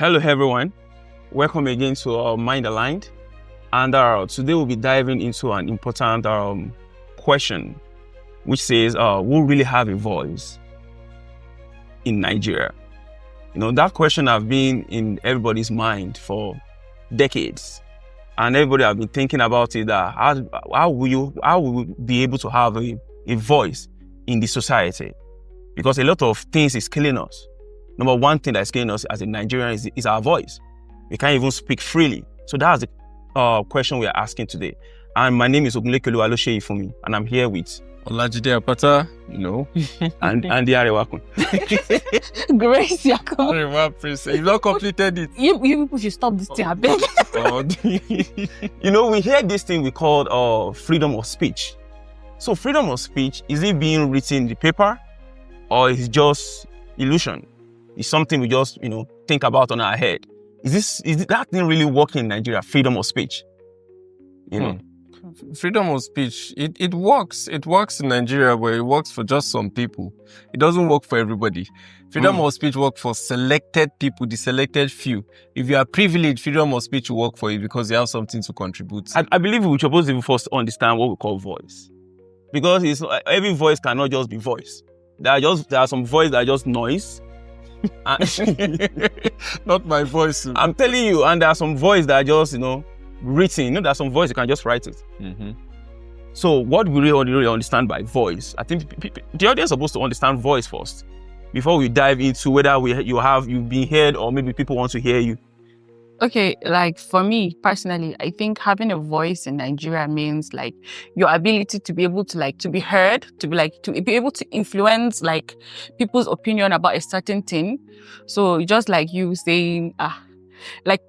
Hello everyone, welcome again to Mind Aligned, and today we'll be diving into an important question, which says, who really have a voice in Nigeria? You know, that question has been in everybody's mind for decades, and everybody have been thinking about it, that how will we be able to have a voice in the society? Because a lot of things is killing us. Number one thing that's killing us as a Nigerian is our voice. We can't even speak freely. So that's the question we are asking today. And my name is Ogunleke Oluwaloseyifumi, and I'm here with Olajide Apata, and Arewakun. Grace Yakum. Arewa Princess. You've not completed it. You people should stop this thing, I beg. You know, we hear this thing we call freedom of speech. So freedom of speech, is it being written in the paper, or is it just illusion? It's something we just, think about on our head. Is that thing really working in Nigeria? Freedom of speech, Freedom of speech, it works. It works in Nigeria, but it works for just some people. It doesn't work for everybody. Freedom of speech works for selected people, the selected few. If you are privileged, freedom of speech will work for you because you have something to contribute. I believe we're supposed to first understand what we call voice, because every voice cannot just be voice. There are some voice that are just noise. Not my voice. I'm telling you, and there are some voice that are just, written. There are some voice you can just write it. Mm-hmm. So what we really understand by voice, I think the audience is supposed to understand voice first before we dive into whether you've been heard or maybe people want to hear you. Okay, like for me personally, I think having a voice in Nigeria means like your ability to be able to to be heard, to be able to influence people's opinion about a certain thing. So just like you saying, like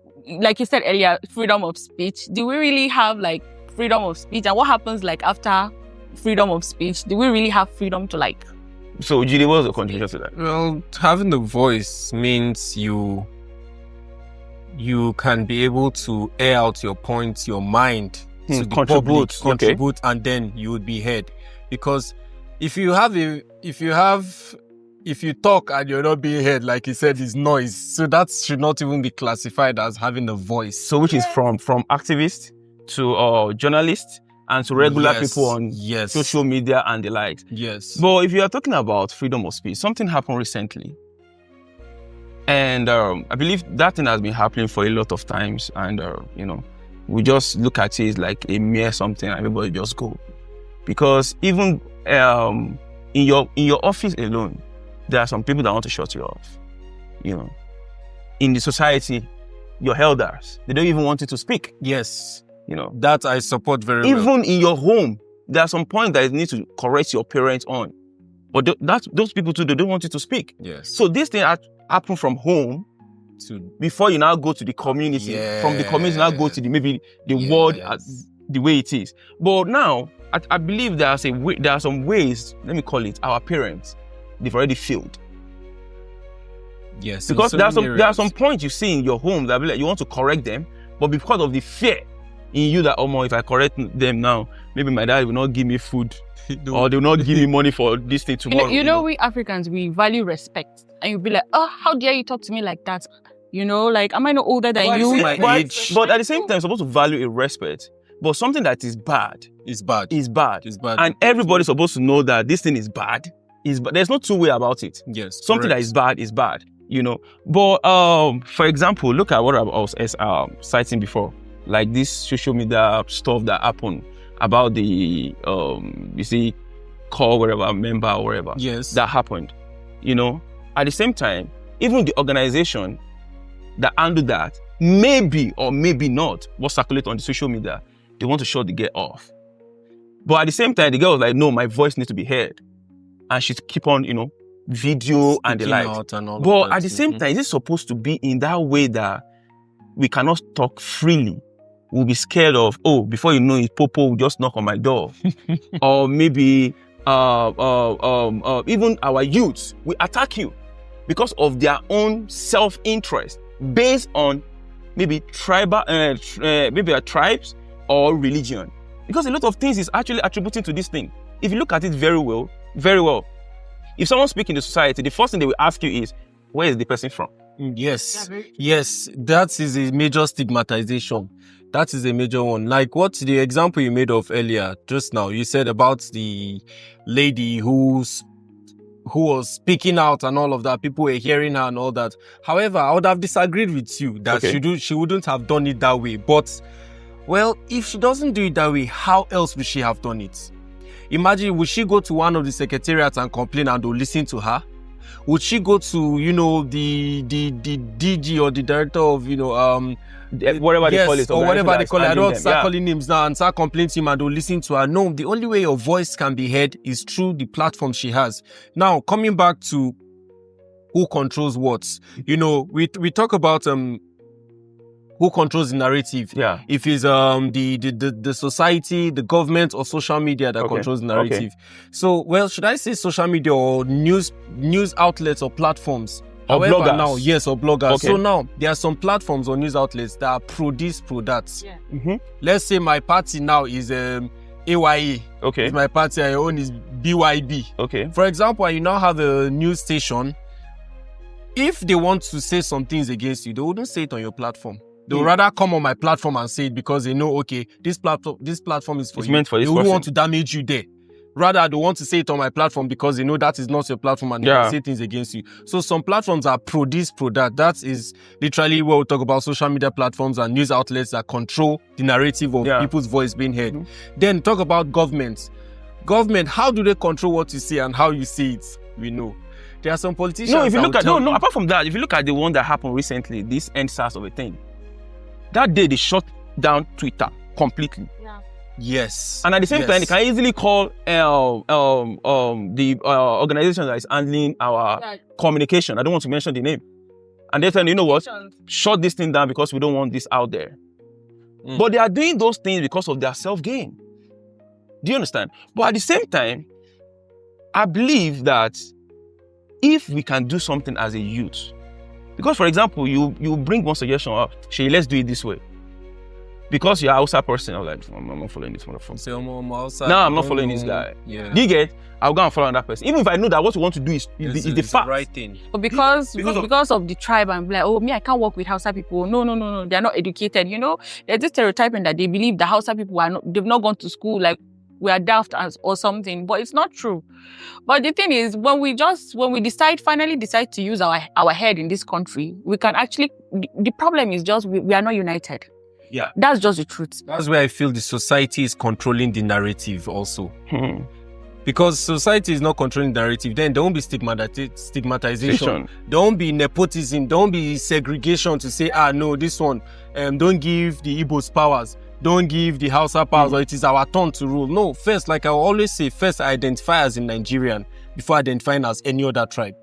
you said earlier, freedom of speech. Do we really have freedom of speech? And what happens after freedom of speech? Do we really have freedom to So Judy, what's the contribution to that? Well, having the voice means you can be able to air out your points, your mind to the public, contribute, and then you would be heard. Because if you talk and you're not being heard, like you said, is noise. So that should not even be classified as having a voice. So which is from activists to journalists and to regular people on social media and the likes. Yes. But if you are talking about freedom of speech, something happened recently. And I believe that thing has been happening for a lot of times. And, we just look at it like a mere something and everybody just go. Because even in your office alone, there are some people that want to shut you off. In the society, your elders, they don't even want you to speak. Yes. That I support very well. Even in your home, there are some points that you need to correct your parents on. But those people too, they don't want you to speak. Yes. So this thing happen from home before you now go to the community. Yes. From the community now go to the world the way it is. But now I believe there are some ways, let me call it, our parents, they've already failed. Yes. Because there are some points you see in your home that you want to correct them, but because of the fear in you that, if I correct them now, maybe my dad will not give me food. Or they will not give me money for this thing tomorrow. We Africans, we value respect. And you'll be like, how dare you talk to me like that? Am I not older than you? But at the same time, you're supposed to value a respect. But something that is bad is bad. And everybody's supposed to know that this thing is bad. There's no two way about it. Yes. Something that is bad, But for example, look at what I was citing before. Like this social media stuff that happened about the call wherever member or whatever. Yes. That happened. At the same time, even the organization that handled that, maybe or maybe not, was circulate on the social media, they want to shut the girl off. But at the same time, the girl was like, no, my voice needs to be heard. And she keep on, video and the like. But at the same time, is it supposed to be in that way that we cannot talk freely? We'll be scared of, before you know it, Popo will just knock on my door. Or maybe even our youths will attack you because of their own self-interest based on maybe tribal, maybe a tribes or religion. Because a lot of things is actually attributing to this thing. If you look at it very well, if someone speaks in the society, the first thing they will ask you is, where is the person from? Yes, yes, that is a major stigmatization. That is a major one. Like what the example you made of earlier, just now, you said about the lady who was speaking out and all of that. People were hearing her and all that. However, I would have disagreed with you that she wouldn't have done it that way. But, well, if she doesn't do it that way, how else would she have done it? Imagine, would she go to one of the secretariats and complain and they'll listen to her? Would she go to, the DG or the director of, whatever they call it, or whatever they call it. I don't start them. calling names now and start complaining to him and don't listen to her. No, the only way your voice can be heard is through the platform she has. Now, coming back to who controls what, we talk about who controls the narrative. Yeah. If it's the society, the government, or social media that controls the narrative. Okay. So, well, should I say social media or news outlets or platforms? Or However, bloggers. now, yes, or bloggers. Okay. So now there are some platforms or news outlets that are pro this, pro that. Yeah. Mm-hmm. Let's say my party now is AYE. Okay. If my party I own is BYB. Okay. For example, and you now have a news station. If they want to say some things against you, they wouldn't say it on your platform. They would rather come on my platform and say it because they know, okay, this platform is for It's you. meant for this They wouldn't person. want to damage you there. Rather, they want to say it on my platform because they know that is not your platform and they can say things against you. So some platforms are pro this, pro that. That is literally where we talk about social media platforms and news outlets that control the narrative of people's voice being heard. Mm-hmm. Then talk about government. Government, how do they control what you say and how you say it? We know. There are some politicians. No, if you that look will at tell you- apart from that, if you look at the one that happened recently, this EndSARS of a thing, that day they shut down Twitter completely. Yes. And at the same time, they can easily call the organization that is handling our communication. I don't want to mention the name. And they tell you know what? Shut this thing down because we don't want this out there. But they are doing those things because of their self-gain. Do you understand? But at the same time, I believe that if we can do something as a youth, because for example, you bring one suggestion up, Shay, let's do it this way. Because you're an Hausa person, I'm like, I'm not following this motherfucker. So No, I'm not following this guy. Yeah. Do you get? I'll go and follow that person. Even if I know that what you want to do is the fact. right thing. But because Because of the tribe, I'm like, oh, me, I can't work with Hausa people. No. They're not educated. There's this stereotyping that they believe the Hausa people they've not gone to school, like we are daft or something. But it's not true. But the thing is, when we finally decide to use our head in this country, we can actually, the problem is just we are not united. Yeah. That's just the truth. That's where I feel the society is controlling the narrative also. Because society is not controlling the narrative, then there won't be stigmatization. There won't be nepotism. There won't be segregation to say, no, this one, don't give the Igbos powers. Don't give the Hausa powers, or it is our turn to rule. No, first, like I always say, first identify as a Nigerian before identifying as any other tribe.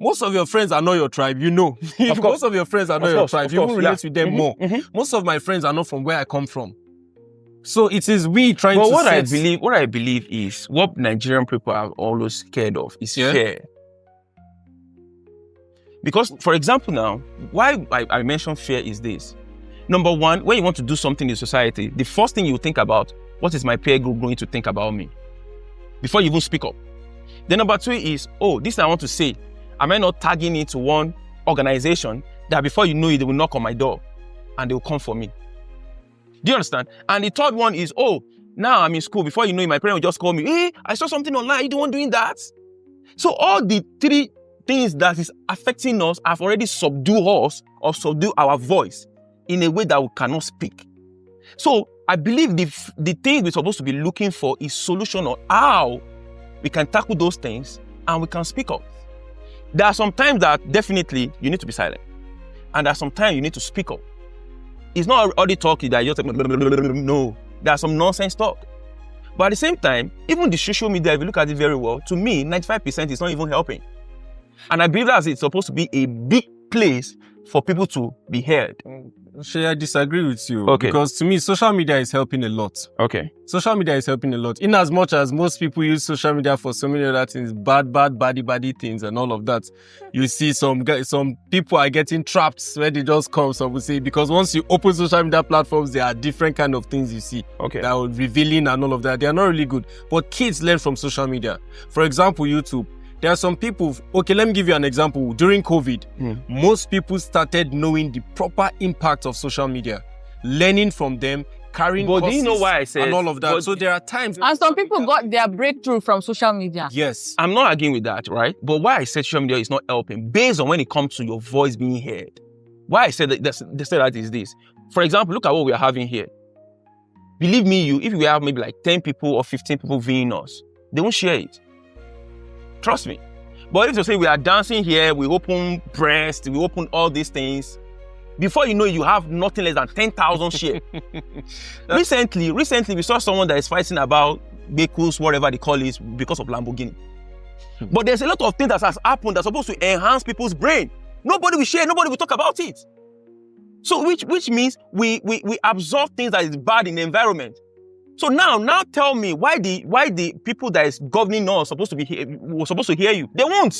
Most of your friends are not your tribe, Most of your friends are not your tribe. You will relate with them more. Most of my friends are not from where I come from. So it is we trying to what I believe is what Nigerian people are always scared of is fear. Because, for example, now, why I mention fear is this. Number one, when you want to do something in society, the first thing you think about, what is my peer group going to think about me? Before you even speak up. Then number two is, this thing I want to say, am I not tagging it to one organization that before you know it, they will knock on my door and they will come for me? Do you understand? And the third one is, now I'm in school. Before you know it, my parents will just call me, hey, I saw something online. You the one doing that? So all the three things that is affecting us have already subdued us or subdued our voice in a way that we cannot speak. So I believe the thing we're supposed to be looking for is solution on how we can tackle those things and we can speak up. There are some times that definitely you need to be silent. And there are some times you need to speak up. It's not all the talk that you're just like, no. There are some nonsense talk. But at the same time, even the social media, if you look at it very well, to me, 95% is not even helping. And I believe that it's supposed to be a big place for people to be heard. Shay, I disagree with you. Okay. Because to me, social media is helping a lot. Okay. Social media is helping a lot. In as much as most people use social media for so many other things, bad things and all of that. You see some people are getting trapped where they just come, some will say, because once you open social media platforms, there are different kind of things you see. Okay. That are revealing and all of that. They are not really good. But kids learn from social media. For example, YouTube. There are some people, okay, let me give you an example. During COVID, Mm. most people started knowing the proper impact of social media, learning from them, carrying But do you courses know why I said? and all of that. but So there are times. And some people got their breakthrough from social media. Yes. I'm not arguing with that, right? But why I said social media is not helping, based on when it comes to your voice being heard. Why I said they said that is this. For example, look at what we are having here. Believe me, if we have maybe like 10 people or 15 people viewing us, they won't share it. Trust me. But if you say we are dancing here, we open breast, we open all these things, before you know it, you have nothing less than 10,000 shares. Recently, we saw someone that is fighting about vehicles, whatever they call it, because of Lamborghini. But there's a lot of things that has happened that's supposed to enhance people's brain. Nobody will share, nobody will talk about it. So which means we absorb things that is bad in the environment. So now tell me why the people that is governing us were supposed to hear you. They won't.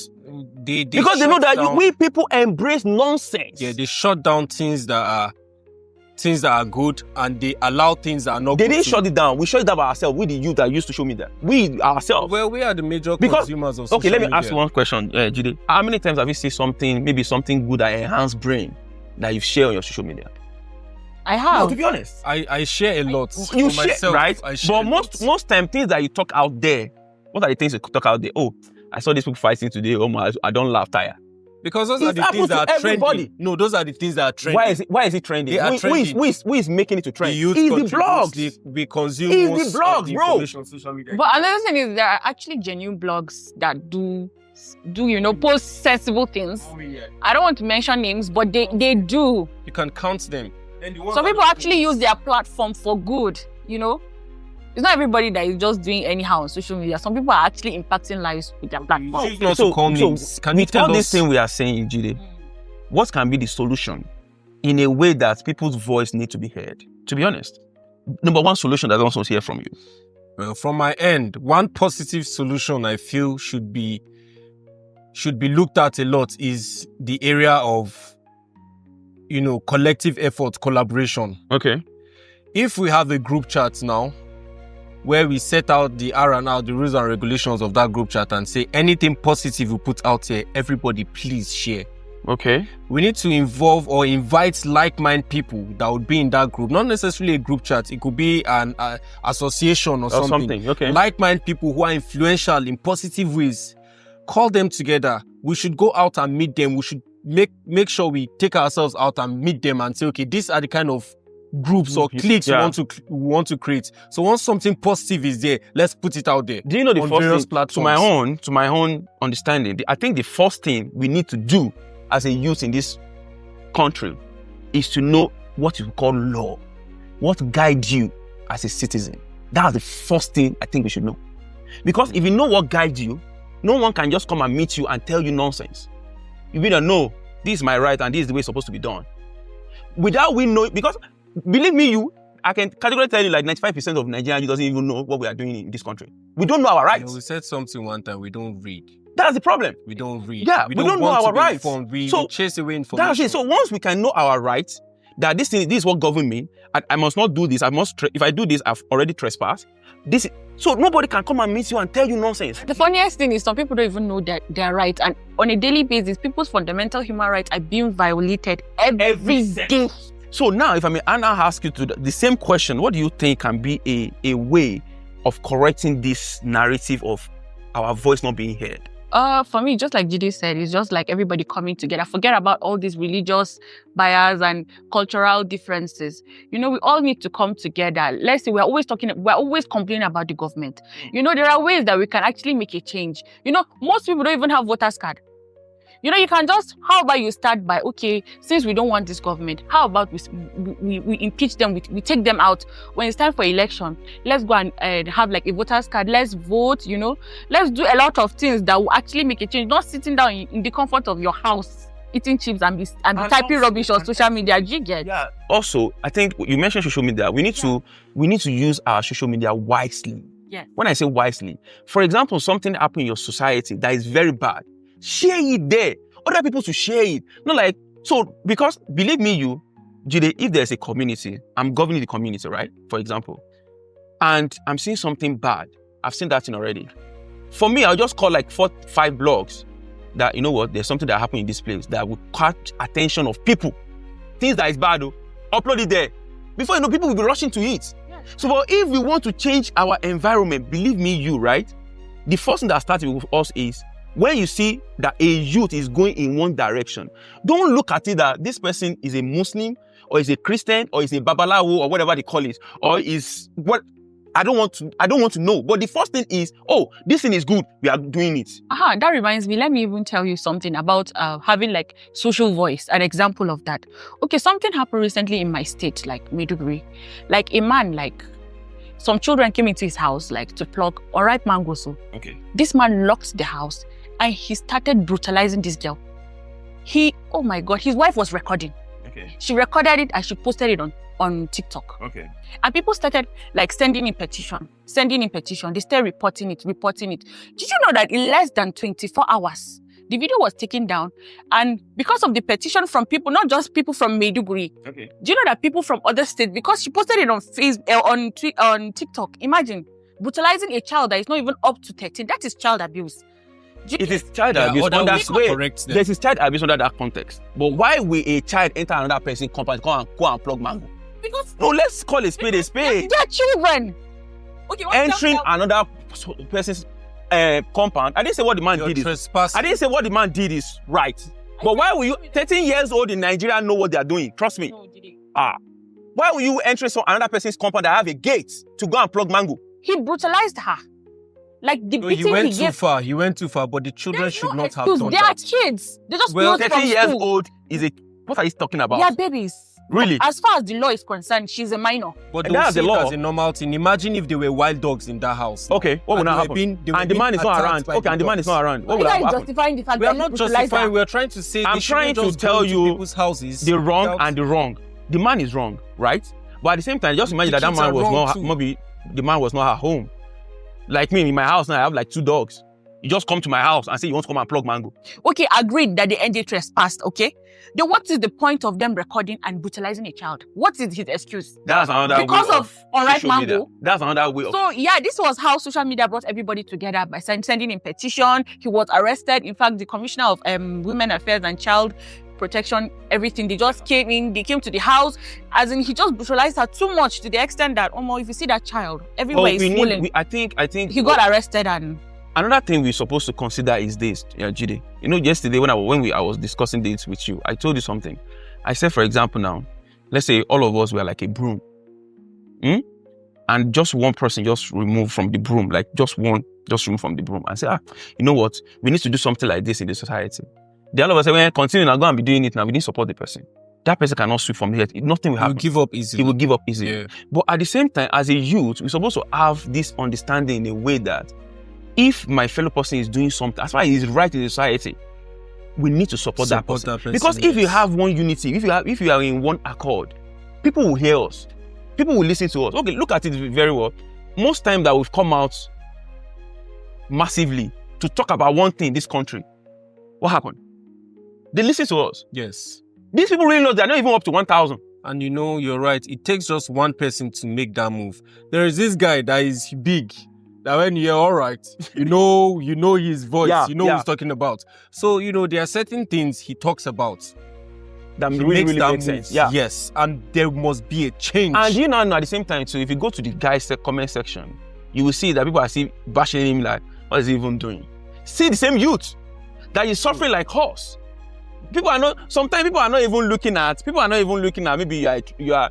Because they know that we people embrace nonsense. Yeah, they shut down things that are good and they allow things that are not They good. didn't shut it down. We shut it down by ourselves. We the youth that used to show me that. We ourselves. Well, we are the major Because- consumers of social Okay, let me media. ask you one question, Jide. How many times have you seen something good that enhance brain that you've shared on your social media? I No, have. to be honest. I share a lot. You For share, myself, right? I share But a lot. most time, things that you talk out there, what are the things you talk out there? Oh, I saw these people fighting today. Oh my, I don't laugh, tire. Because those It are the happens things that to are everybody. trending. No, those are the things that are trending. Why is it trending? They are trending. Who is making it to The trend? youth It's the contributes, blogs. we consume It's the most of blogs, the bro. information on social media. But another thing is there are actually genuine blogs that do post sensible things. I don't want to mention names, but they do. You can count them. Some people actually use their platform for good, It's not everybody that is just doing anyhow on social media. Some people are actually impacting lives with their platform. Choose not to call names. Can you with tell all us? this thing we are saying, Jide, what can be the solution in a way that people's voice need to be heard? To be honest, number one solution that I also hear from you. Well, from my end, one positive solution I feel should be looked at a lot is the area of, collective effort, collaboration. Okay. If we have a group chat now, where we set out the R&R, the rules and regulations of that group chat and say anything positive we put out here, everybody please share. Okay. We need to involve or invite like-minded people that would be in that group. Not necessarily a group chat. It could be an association or something. Okay. Like-minded people who are influential in positive ways. Call them together. We should go out and meet them. We should make sure we take ourselves out and meet them and say, okay, these are the kind of groups or cliques Yeah. we want to create. So once something positive is there, let's put it out there. Do you know the on first various thing, platforms. to my own understanding, I think the first thing we need to do as a youth in this country is to know what you call law, what guides you as a citizen. That's the first thing I think we should know. Because if you know what guides you, no one can just come and meet you and tell you nonsense. You better know this is my right and this is the way it's supposed to be done. Without we know, because believe me, I can categorically tell you like 95% of Nigerians doesn't even know what we are doing in this country. We don't know our rights. We said something one time, we don't read. That's the problem. We don't read. Yeah, we don't know want to our be rights. informed. We So, chase away information. That's it. So once we can know our rights, that this is what government mean, I must not do this. If I do this, I've already trespassed. So nobody can come and meet you and tell you nonsense. The funniest thing is some people don't even know that they're right. And on a daily basis, people's fundamental human rights are being violated every day. So now, if I may, Anna ask you the same question, what do you think can be a way of correcting this narrative of our voice not being heard? For me, just like Jide said, it's just like everybody coming together. Forget about all these religious bias and cultural differences. We all need to come together. Let's say we're always complaining about the government. There are ways that we can actually make a change. Most people don't even have voters card. You can just, how about you start by, okay, since we don't want this government, how about we impeach them, we take them out. When it's time for election, let's go and have like a voter's card, let's vote, let's do a lot of things that will actually make a change, not sitting down in the comfort of your house, eating chips and be typing rubbish on social media. Do you get? Yeah. Also, I think you mentioned social media. We need to use our social media wisely. Yes. When I say wisely, for example, something happened in your society that is very bad. Share it there. Other people to share it. Because believe me, Jide, if there's a community, I'm governing the community, right? For example, and I'm seeing something bad. I've seen that thing already. For me, I'll just call like 4-5 blogs that, you know what, there's something that happened in this place that will catch attention of people. Things that is bad, upload it there. Before you know, people will be rushing to it. Yeah. So, but if we want to change our environment, believe me, right? The first thing that starts with us is when you see that a youth is going in one direction, don't look at it that this person is a Muslim or is a Christian or is a Babalawo or whatever they call it, or is what. I don't want to know. But the first thing is, oh, this thing is good. We are doing it. That reminds me. Let me even tell you something about having like social voice. An example of that. Okay, something happened recently in my state, like Maiduguri. Like a man, like some children came into his house, like to pluck unripe mangoes. Okay. This man locked the house and he started brutalizing this girl. Oh my God, his wife was recording. Okay. She recorded it and she posted it on TikTok. Okay. And people started like sending in petition. They started reporting it. Did you know that in less than 24 hours, the video was taken down? And because of the petition from people, not just people from Maiduguri, Okay. do you know that people from other states, because she posted it on Facebook, on TikTok, imagine, brutalizing a child that is not even up to 13. That is child abuse. It is child abuse under correct. This is child abuse under that context. But why will a child enter another person's compound go and plug mango? Because No, let's call a spade a spade. they're children. Okay, Entering another person's compound. I didn't say what the man You're did is. trespassing. I didn't say what the man did is right. But why will you, 13 years old in Nigeria, know what they are doing? Trust me. No, did he? Why will you enter another person's compound that have a gate to go and plug mango? He brutalized her. Like the No, he beating went he too gave. far. He went too far. But the children There's should no not have excuse. done They are that. kids. They just Well, closed from 13 years school. old is a, what are you talking about? They are babies. Really? As far as the law is concerned, she's a minor. But And don't that's see the it law. as a normal thing. Imagine if there were wild dogs in that house. Okay, what will not happen? And the man is not around. Okay, and the man is not around. What You will guys happen? justifying the fact We that are he not brutalized justifying. her. We are trying to say I'm they shouldn't trying to just tell go into you people's houses The wrong without- and the wrong. The man is wrong, right? But at the same time, just imagine The that kids man are was wrong not, too. maybe the man was not at home. Like me, in my house now, I have like 2 dogs. You just come to my house and say you want to come and plug mango. Okay, agreed that the NJ trespassed, okay? Then what is the point of them recording and brutalizing a child? What is his excuse? That's another Because way of unripe social media. mango. That's another way of. So yeah, this was how social media brought everybody together by sending in petition. He was arrested. In fact, the Commissioner of Women Affairs and Child Protection, everything, they just came in, they came to the house, as in he just brutalized her too much to the extent that, if you see that child, everywhere is swollen. I think He got arrested and another thing we're supposed to consider is this, Jide. You know, yesterday when I was discussing this with you, I told you something. I said, for example, now, let's say all of us were like a broom, and just one person just remove from the broom, like just remove from the broom, and say, you know what, we need to do something like this in the society. The all of us say, well, continue now, go and be doing it now. We didn't support the person. That person cannot sweep from here. Nothing will You happen. give up easily. He will give up easily. Yeah. But at the same time, as a youth, we're supposed to have this understanding in a way that if my fellow person is doing something, as far as he's right in the society, we need to support that person. Because if you have one unity, if you are in one accord, people will hear us. People will listen to us. Okay, look at it very well. Most time that we've come out massively to talk about one thing in this country, what happened? They listen to us. Yes. These people really know they're not even up to 1,000. And you know, you're right. It takes just one person to make that move. There is this guy that is big. That when you're all right, you know his voice, Yeah, what he's talking about. So, there are certain things he talks about. That He really makes that makes move. sense. Yeah. Yes. And there must be a change. And you know, at the same time, too, if you go to the guy's comment section, you will see that people are still bashing him like, what is he even doing? See the same youth that is suffering like horse. Sometimes people are not even looking at, maybe you are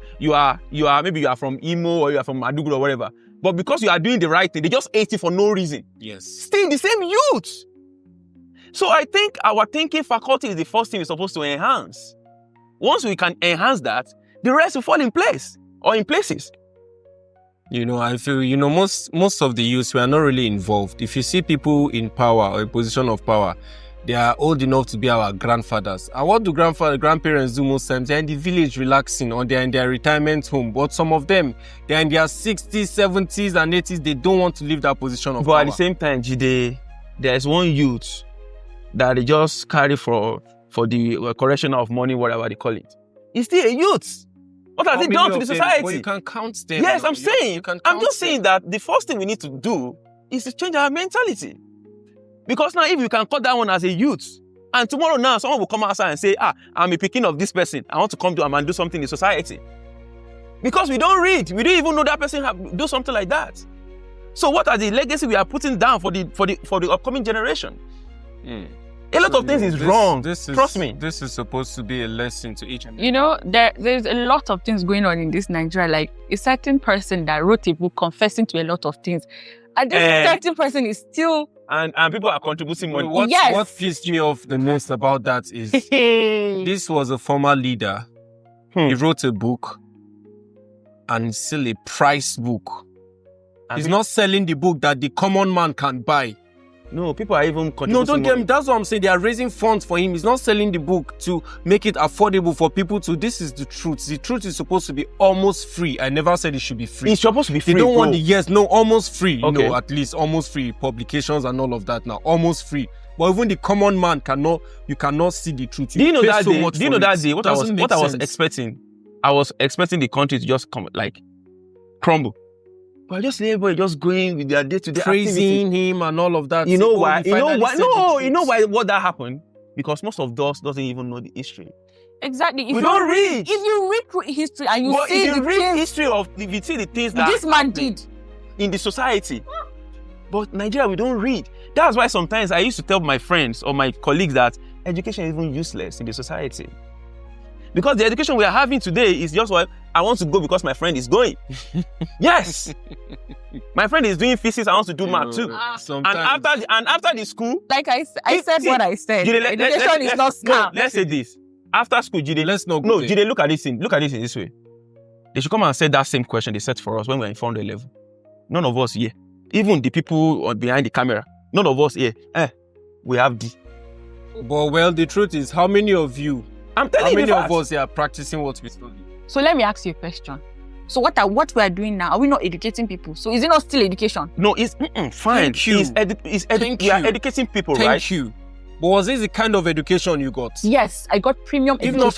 maybe you are from Imo or you are from Maiduguri or whatever. But because you are doing the right thing, they just hate you for no reason. Yes. Still the same youth. So I think our thinking faculty is the first thing we're supposed to enhance. Once we can enhance that, the rest will fall in place or in places. I feel, most of the youths, we are not really involved. If you see people in power or a position of power, they are old enough to be our grandfathers. And what do grandparents do most times? They're in the village relaxing or they're in their retirement home. But some of them, they're in their 60s, 70s and 80s. They don't want to leave that position of But power. at the same time, Jide, there's one youth that they just carry for the correction of money, whatever they call it. He's still a youth. What has he done to the society? But you can count them. Yes, I'm saying. You can I'm count just them. saying that the first thing we need to do is to change our mentality. Because now if you can cut that one as a youth, and tomorrow now someone will come outside and say, I'm a picking of this person. I want to come to him and do something in society. Because we don't read. We don't even know that person do something like that. So what are the legacy we are putting down for the upcoming generation? A lot of things is wrong. Trust me. This is supposed to be a lesson to each and every. You know, there's a lot of things going on in this Nigeria. Like a certain person that wrote a book confessing to a lot of things. And this certain person is still... And people are contributing money. What pissed me off the most about that is this was a former leader. He wrote a book and it's still a price book. He's not selling the book that the common man can buy. No, people are even contributing. No, don't get me. That's what I'm saying. They are raising funds for him. He's not selling the book to make it affordable for people to. This is the truth. The truth is supposed to be almost free. I never said it should be free. It's supposed to be free. They don't want almost free. Okay. You know, at least almost free. Publications and all of that now. Almost free. But even the common man you cannot see the truth. Do you know that day? What I was expecting? I was expecting the country to just crumble. But just everybody just going with their day-to-day praising him and all of that. You know why? You know why what that happened? Because most of us doesn't even know the history. Exactly. We don't read. If you read through history and you see the things that this man did in the society. But Nigeria, we don't read. That's why sometimes I used to tell my friends or my colleagues that education is even useless in the society. Because the education we are having today is just what I want to go because my friend is going. Yes. My friend is doing physics, I want to do math too. And after the school... Like I said what I said. Education is not scam. Let's say this. After school, Jide, Jide, look at this in this way. They should come and say that same question they set for us when we were in 400 level. None of us here. Even the people behind the camera. None of us here. We have D. But well, the truth is, how many of you... I'm telling you, how many of us are practicing what we study? So let me ask you a question. So what we are doing now, are we not educating people? So is it not still education? No, it's fine. Thank you. We are educating people, right? Thank you. But was this the kind of education you got? Yes, I got premium education. If not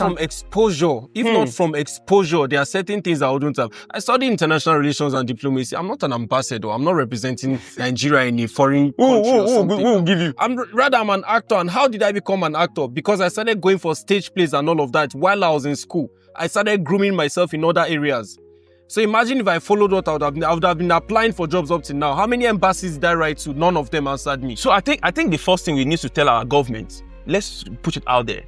from exposure, there are certain things I wouldn't have. I studied international relations and diplomacy. I'm not an ambassador. I'm not representing Nigeria in a foreign country or something. Who will give you? I'm an actor. And how did I become an actor? Because I started going for stage plays and all of that while I was in school. I started grooming myself in other areas. So imagine if I followed what I would have been applying for jobs up to now. How many embassies did I write to? None of them answered me. So I think the first thing we need to tell our government, let's put it out there,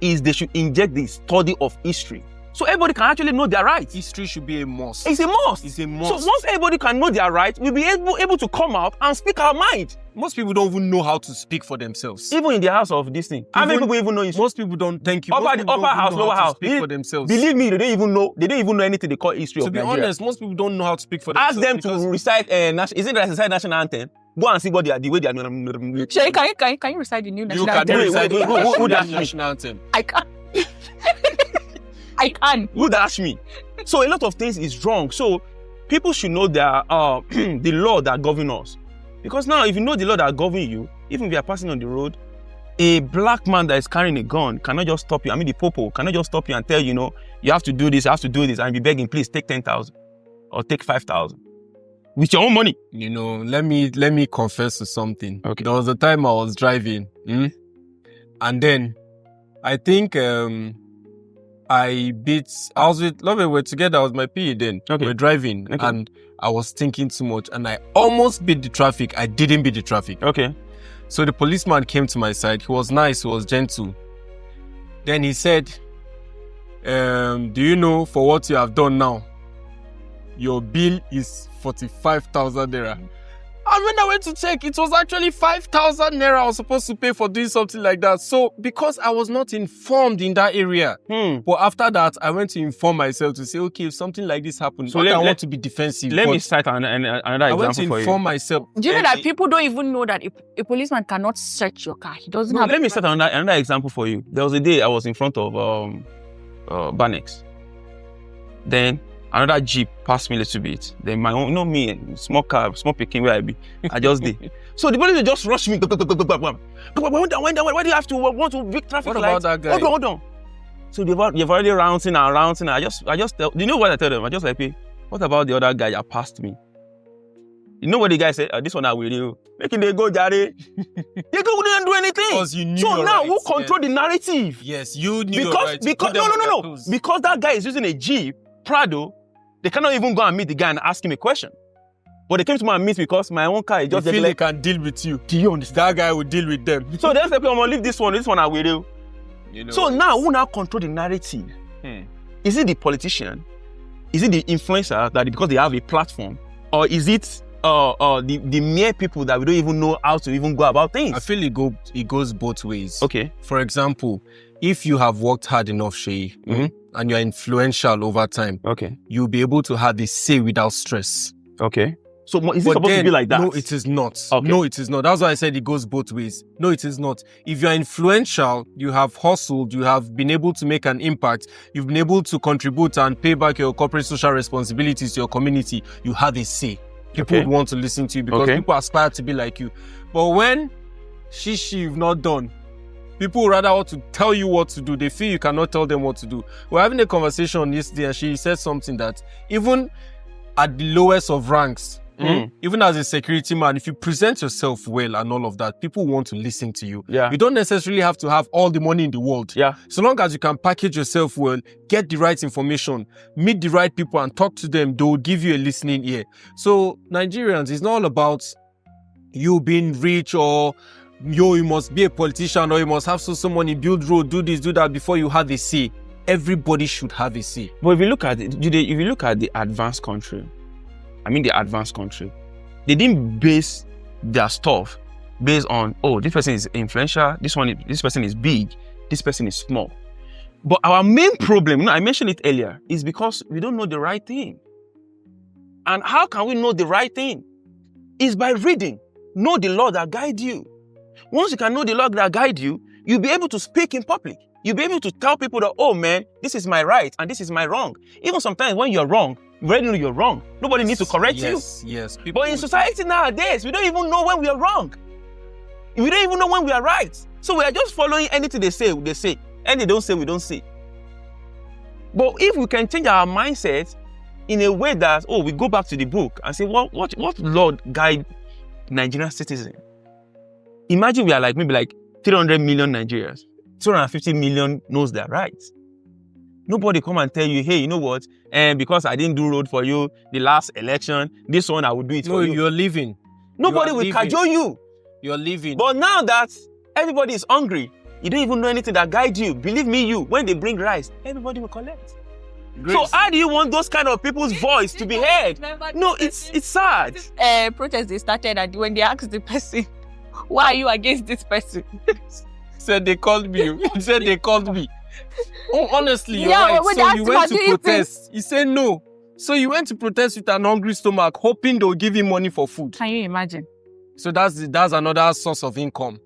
is they should inject the study of history. So everybody can actually know their rights. History should be a must. It's a must. It's a must. So once everybody can know their rights, we'll be able to come out and speak our mind. Most people don't even know how to speak for themselves. Even in the house of this thing. How many people even know history? Most people don't. Thank you. Upper house, lower house. Speak for themselves. Believe me, they don't even know anything they call history of Nigeria. To be honest, most people don't know how to speak for themselves. Ask them to recite, isn't it recite national anthem? Go and see what the way they are. Shay, can you recite the new national anthem? Who does national anthem? I can't. I can. Would ask me. So a lot of things is wrong. So people should know their the law that governs us. Because now, if you know the law that governs you, even if you are passing on the road, a black man that is carrying a gun cannot just stop you. I mean, the popo cannot just stop you and tell you, you have to do this, and be begging, please take 10,000 or take 5,000 with your own money. Let me confess to something. Okay. There was a time I was driving, and then I think I was with Love. We were together. I was my PE then. Okay. We were driving, and I was thinking too much, and I almost beat the traffic. I didn't beat the traffic. Okay. So the policeman came to my side. He was nice. He was gentle. Then he said, "Do you know for what you have done now? Your bill is 45,000 naira." And when I went to check, it was actually 5,000 naira I was supposed to pay for doing something like that. So, because I was not informed in that area. But after that, I went to inform myself to say, okay, if something like this happens, so I want to be defensive. Let me cite another example for you. I went to inform myself. Do you know that people don't even know that a policeman cannot search your car? He doesn't have... Let me cite another example for you. There was a day I was in front of Banex. Then another Jeep passed me a little bit. Then my own, small car, small picking where I be. I just did. So the police just rushed me. Why do you have to want to break traffic lights? What about that guy? Hold on. So you've already rounding. I just tell, you know what I tell them? I just like, hey, what about the other guy that passed me? You know what the guy said? This one I will do. Making they go, Jare. They couldn't do anything. Because you knew So your now rights, who control the narrative? Yes, you knew your Because rights. because Put them on their no. toes. Because that guy is using a Jeep Prado, they cannot even go and meet the guy and ask him a question. But they came to me and meet because my own car is They just feel they can deal with you. do you understand? That guy will deal with them. So they say, I'm gonna leave this one I will do. You know So what? now who now control the narrative? Is it the politician? Is it the influencer that because they have a platform? Or is it the mere people that we don't even know how to even go about things? I feel it goes both ways. Okay. For example, if you have worked hard enough, Shay, and you're influential over time, Okay. you'll be able to have a say without stress. Okay. So is it But supposed to then, be like that? No, it is not. Okay. No, it is not. That's why I said it goes both ways. No, it is not. If you're influential, you have hustled, you have been able to make an impact, you've been able to contribute and pay back your corporate social responsibilities to your community, you have a say. People Okay. would want to listen to you because Okay. people aspire to be like you. But when you've not done, people would rather want to tell you what to do. They feel you cannot tell them what to do. We're having a conversation yesterday and she said something that even at the lowest of ranks, even as a security man, if you present yourself well and all of that, people want to listen to you. Yeah. You don't necessarily have to have all the money in the world. Yeah. So long as you can package yourself well, get the right information, meet the right people and talk to them, they will give you a listening ear. So Nigerians, it's not all about you being rich or you must be a politician or you must have so money, build road, do this, do that before you have a say. Everybody should have a say. But if you look at it, if you look at the advanced country, they didn't base their stuff based on, oh, this person is influential, this person is big, this person is small. But our main problem, I mentioned it earlier, is because we don't know the right thing. And how can we know the right thing? It's by reading. Know the law that guides you. Once you can know the law that guides you, you'll be able to speak in public. You'll be able to tell people that, oh man, this is my right and this is my wrong. Even sometimes when you're wrong, you already know you're wrong. Nobody needs to correct you. Yes. But in society nowadays, we don't even know when we are wrong. We don't even know when we are right. So we are just following anything they say. And they don't say, we don't say. But if we can change our mindset in a way that, we go back to the book and say, what law guide Nigerian citizens? Imagine we are maybe 300 million Nigerians. 250 million knows their rights. Nobody come and tell you, hey, you know what? Because I didn't do road for you the last election, this one I will do it for you. No, you're leaving. Nobody will cajole you. You're leaving. But now that everybody is hungry, you don't even know anything that guides you. Believe me, when they bring rice, everybody will collect. Grace. So how do you want those kind of people's voice to be heard? No, it's sad. Protest they started and when they asked the person, why are you against this person? Said they called me. He said they called me. Oh, honestly, you're Yeah, right. when So they you asked went him, to "Do you protest." He said no. So you went to protest with an hungry stomach, hoping they'll give him money for food. Can you imagine? So that's another source of income.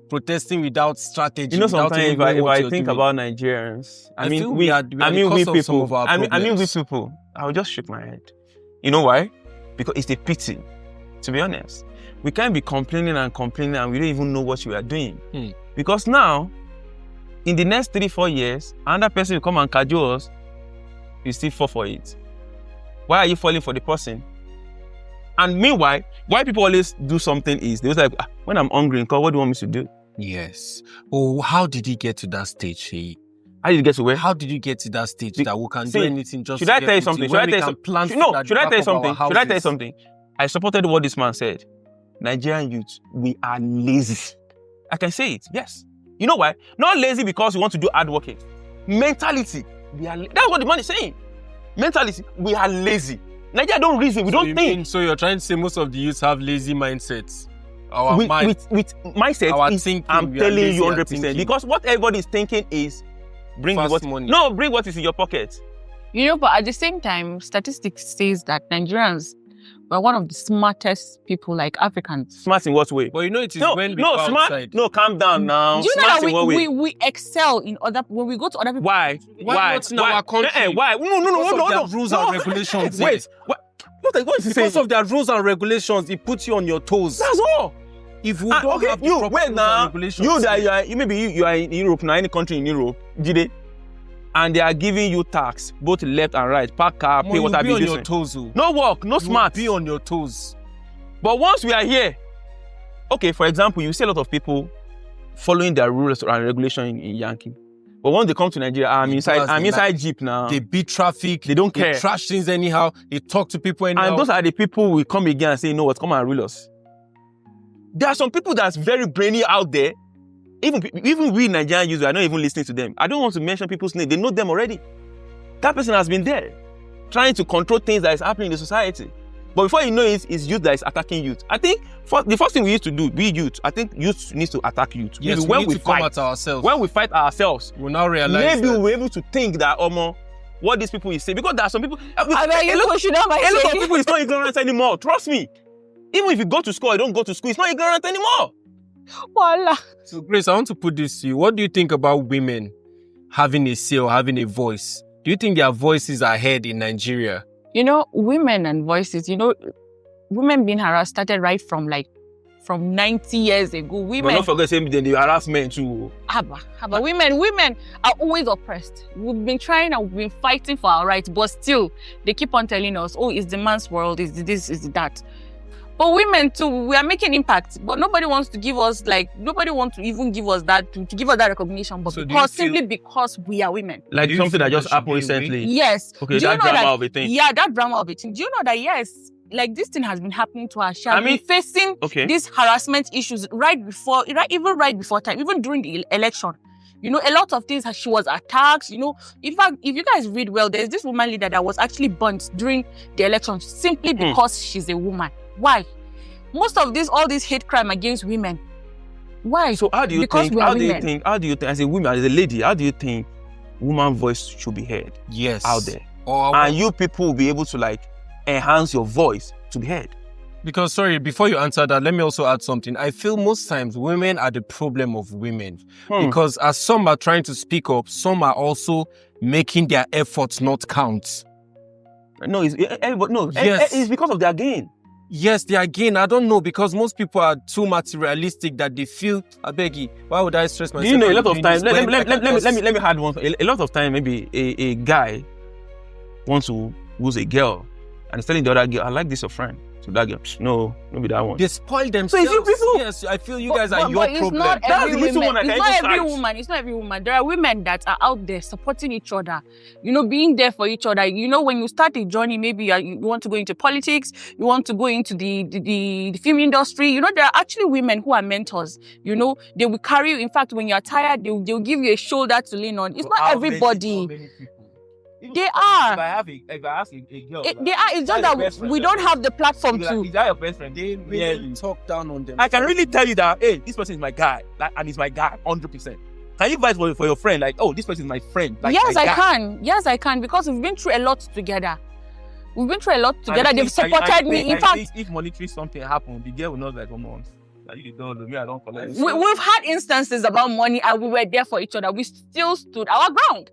Protesting without strategy. You know, without sometimes even knowing if what I you're think doing. about Nigerians, I feel we are the cause of some of our problems. I will just shake my head. You know why? Because it's a pity. To be honest, we can't be complaining and we don't even know what we are doing. Because now, in the next 3-4 years, another person will come and cajole us, you still fall for it. Why are you falling for the person? And meanwhile, why people always do something is, they was like, when I'm hungry, what do you want me to do? Yes. Oh, how did he get to that stage, Shay? How did you get to where? How did you get to that stage that we can See, do anything just should to I get tell you with something? when Should I we tell you can something? plant No, food at should the I back tell you of our something? Should I tell you houses? something? I supported what this man said. Nigerian youth, we are lazy. I can say it, yes. You know why? Not lazy because we want to do hard working. Mentality, that's what the man is saying. Mentality, we are lazy. Nigeria don't reason, we don't think. So you're trying to say most of the youths have lazy mindsets? Our mind, with mindset, our thinking, I'm we are telling you lazy at 100%. thinking. Because what everybody is thinking is, bring Fast what money. No, bring what is in your pocket. You know, but at the same time, statistics says that Nigerians were one of the smartest people, like Africans. Smart in what way? But you know it is No, when we no, go smart. outside. No, calm down now. Do you know Smart that in what way? we excel in other, when we go to other people? Why? Why not in our country? Why? No, Because of their rules and regulations. Wait. What is he saying? Because of their rules and regulations, it puts you on your toes. That's all. If we don't have the proper rules and regulations, you are in Europe now, any country in Europe, Jide, and they are giving you tax both left and right. Park car, pay you'll water be bill. on this your one. toes. Oh. No work, no You'll smart. be on your toes. But once we are here, okay, for example, you see a lot of people following their rules and regulation in Yankee. But when they come to Nigeria, I'm inside Jeep now. They beat traffic. They don't care. They trash things anyhow. They talk to people anyhow. And those are the people who come again and say, you know what, come and rule us. There are some people that's very brainy out there. Even we Nigerian users are not even listening to them. I don't want to mention people's names. They know them already. That person has been there, trying to control things that is happening in the society. But before you know it, it's youth that is attacking youth. I think the first thing we used to do, we youth, I think youth needs to attack youth. Yes, when we need to come at ourselves. When we fight ourselves, we'll now realize maybe we'll be able to think that, what these people is saying. Because there are some people... A lot of people is not ignorant anymore. Trust me. Even if you go to school, you don't go to school, it's not ignorant anymore. Voila. So, Grace, I want to put this to you. What do you think about women having a say or having a voice? Do you think their voices are heard in Nigeria? You know, women and voices, women being harassed started right from 90 years ago. Women... But don't forget, same thing, they harass men too. Haba. Women are always oppressed. We've been trying and we've been fighting for our rights, but still, they keep on telling us, oh, it's the man's world, it's this, it's that. But women too, we are making impact, but nobody wants to give us nobody wants to even give us that, to give us that recognition, but so simply because we are women. Like something that just happened recently. Yes. Okay, that drama of a thing. Yeah, that drama of a thing. Do you know that, yes, like this thing has been happening to her. She has been facing these harassment issues right before time, even during the election. A lot of things, she was attacked, In fact, if you guys read well, there's this woman leader that was actually burnt during the election simply because she's a woman. Why? Most of all this hate crime against women. Why? So how do you think, as a woman, as a lady, how do you think woman's voice should be heard? Yes. Out there. And you people will be able to enhance your voice to be heard. Because, sorry, before you answer that, let me also add something. I feel most times women are the problem of women. Because as some are trying to speak up, some are also making their efforts not count. No, it's because of their gain. Yes, their gain. I don't know, because most people are too materialistic that they feel, I beg you, why would I stress myself? A lot of times, let me add one. A lot of time, maybe a guy wants to who's a girl and is telling the other girl, I like this your friend. So that girl, no, maybe that one. They spoil themselves. So yes, I feel you guys are your problem. That's the little one. It's not every woman. There are women that are out there supporting each other, being there for each other. When you start a journey, maybe you want to go into politics, you want to go into the film industry. There are actually women who are mentors. They will carry you. In fact, when you're tired, they'll give you a shoulder to lean on. It's not everybody. They are. If I ask a girl, they are. It's just that we don't have the platform to. Is that your best friend? They really talk down on them. I can really tell you that, hey, this person is my guy, and he's my guy, 100%. Can you advise for your friend, this person is my friend? Yes, I can. Yes, I can, because we've been through a lot together. They've supported me. In fact, if monetary something happened, the girl will not you don't know me, I don't collect. We've had instances about money, and we were there for each other. We still stood our ground.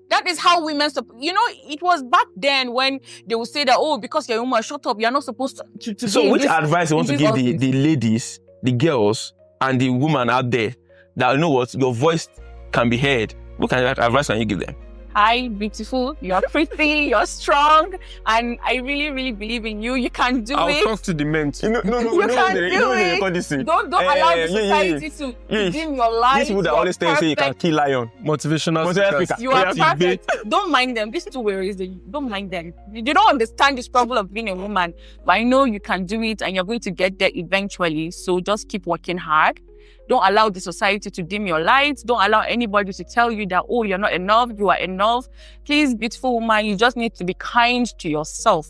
That is how women, it was back then when they would say that, because you're a woman, shut up, you're not supposed to So which advice you want to give the ladies, the girls, and the women out there that, your voice can be heard? What kind of advice can you give them? Hi, beautiful, you're pretty, you're strong, and I really, really believe in you. You can do it. I'll talk to the men too. You can do it. Don't allow the society to dim your light. These people that always say you can kill lion. Motivational speakers. You are perfect. Don't mind them. These two worries, don't mind them. They don't understand the struggle of being a woman, but I know you can do it, and you're going to get there eventually. So just keep working hard. Don't allow the society to dim your lights. Don't allow anybody to tell you that, you're not enough, you are enough. Please, beautiful woman, you just need to be kind to yourself.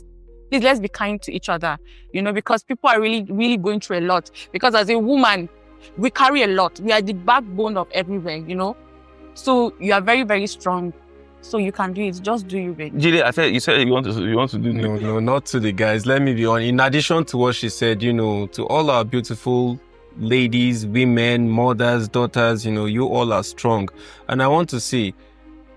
Please, let's be kind to each other, because people are really, really going through a lot. Because as a woman, we carry a lot. We are the backbone of everywhere, So you are very, very strong. So you can do it. Just do you, baby. Julie, you said you want to do. No, not to the guys. Let me be honest. In addition to what she said, to all our beautiful ladies, women, mothers, daughters, you all are strong. And I want to say,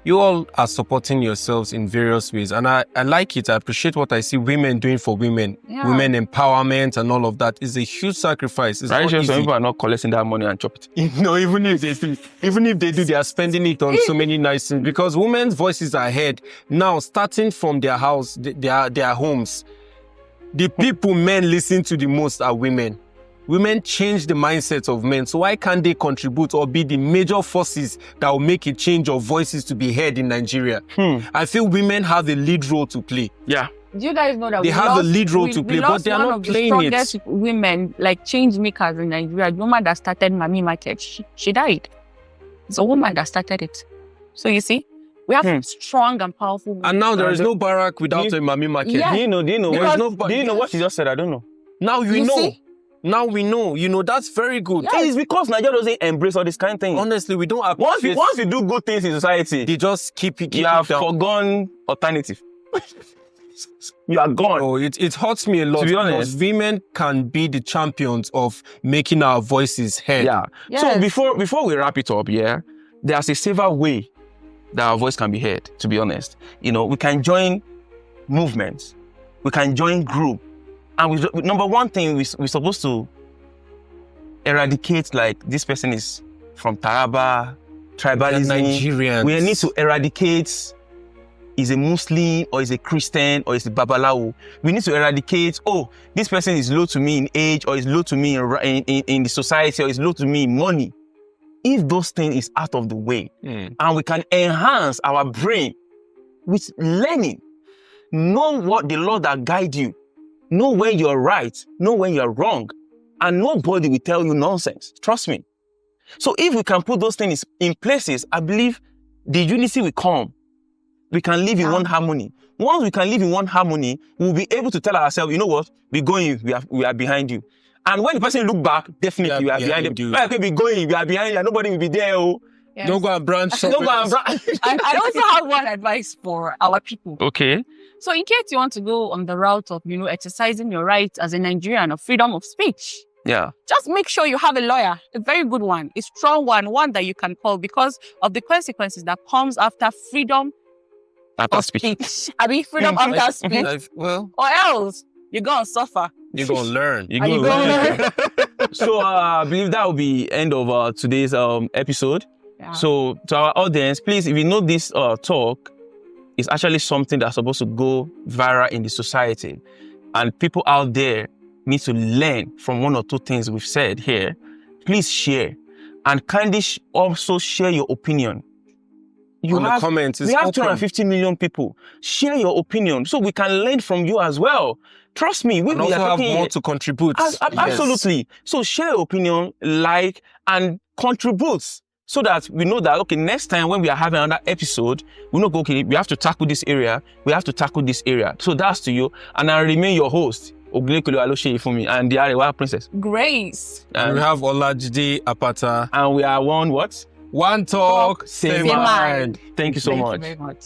you all are supporting yourselves in various ways. And I like it. I appreciate what I see women doing for women. Yeah. Women empowerment and all of that is a huge sacrifice. It's not easy. Some people are not collecting that money and chop it. No, even if they do, they are spending it on so many nice things. Because women's voices are heard now, starting from their house, their homes. the people men listen to the most are women. Women change the mindset of men. So why can't they contribute or be the major forces that will make a change of voices to be heard in Nigeria? I feel women have a lead role to play. Yeah. Do you guys know that They have a lead role to play, but they are not playing it. One of the strongest women, like change makers in Nigeria, the woman that started Mami Market, she died. It's a woman that started it. So you see, we have strong and powerful women. And now there is no Barack without a Mami Market. Yeah. Do you know what she just said? I don't know. Now You know. see? Now we know. You know, that's very good. Yeah. It's because Nigeria doesn't embrace all this kind of thing. Honestly, we don't Once appreciate. you do good things in society, They just keep it. you have forgone alternative. You are gone. Oh, it hurts me a lot. To be honest. because women can be the champions of making our voices heard. Yeah. Yes. So before we wrap it up, there's a safer way that our voice can be heard, to be honest. You know, we can join movements. We can join group. And number one thing, we're supposed to eradicate, like, this person is from Taraba, tribalism. They're Nigerians. We need to eradicate, is a Muslim or is a Christian or is a Babalawo. We need to eradicate, this person is low to me in age or is low to me in the society or is low to me in money. If those things is out of the way and we can enhance our brain with learning, know what the law that guide you, know when you're right, know when you're wrong, and nobody will tell you nonsense. Trust me. So if we can put those things in places, I believe the unity will come. We can live in one harmony. Once we can live in one harmony, we'll be able to tell ourselves, you know what, we're going, we are behind you. And when the person look back, definitely we are behind them. Like, we going, we are behind you, and nobody will be there. Yes. Don't go and branch. Don't go and I also have one advice for our people. Okay. So in case you want to go on the route of, exercising your rights as a Nigerian of freedom of speech, Yeah. just make sure you have a lawyer, a very good one, a strong one that you can call because of the consequences that comes after freedom After of speech. I mean, freedom after speech. Well, Or else you're going to suffer. you're going to learn. You Are you go. going to learn? So I believe that will be end of today's episode. Yeah. So to our audience, please, if you know this talk is actually something that's supposed to go viral in the society, and people out there need to learn from one or two things we've said here, please share. And kindly also share your opinion. On the comments, it's we have open. 250 million people. Share your opinion so we can learn from you as well. Trust me, we And also are have talking more to contribute. Yes. Absolutely. So share your opinion, like, and contribute so that we know that, okay, next time when we are having another episode, we know, okay, we have to tackle this area. We have to tackle this area. So that's to you. And I remain your host, Ogunlekolo Aloseye Ifumi, and the Arewa Princess. Grace. And we have Olajide Apata. And we are one what? One talk, same Same mind. mind. Thank you so much. Thank you very much.